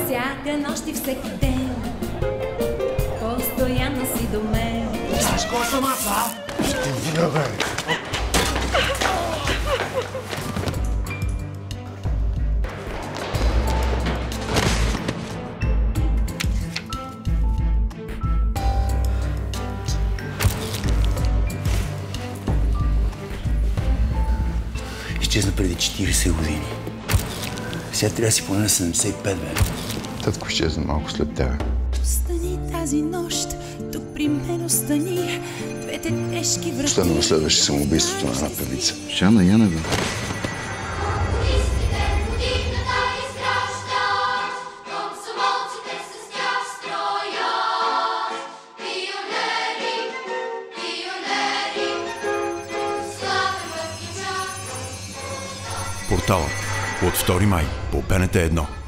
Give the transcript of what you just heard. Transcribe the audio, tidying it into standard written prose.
всяка нощ и всеки ден, постоянно си до мен. Знаеш кой съм аз, а? Ще ви набери. Изчезна преди 40 години. Сега трябва да си поне на 75, бе. Татко изчезна малко след тебе. Остани тази нощ, тук при мен остани. Двете тежки врати. Последно следваше самоубийството на една певица. Жана Янева. Порталът от 2 май по БНТ 1.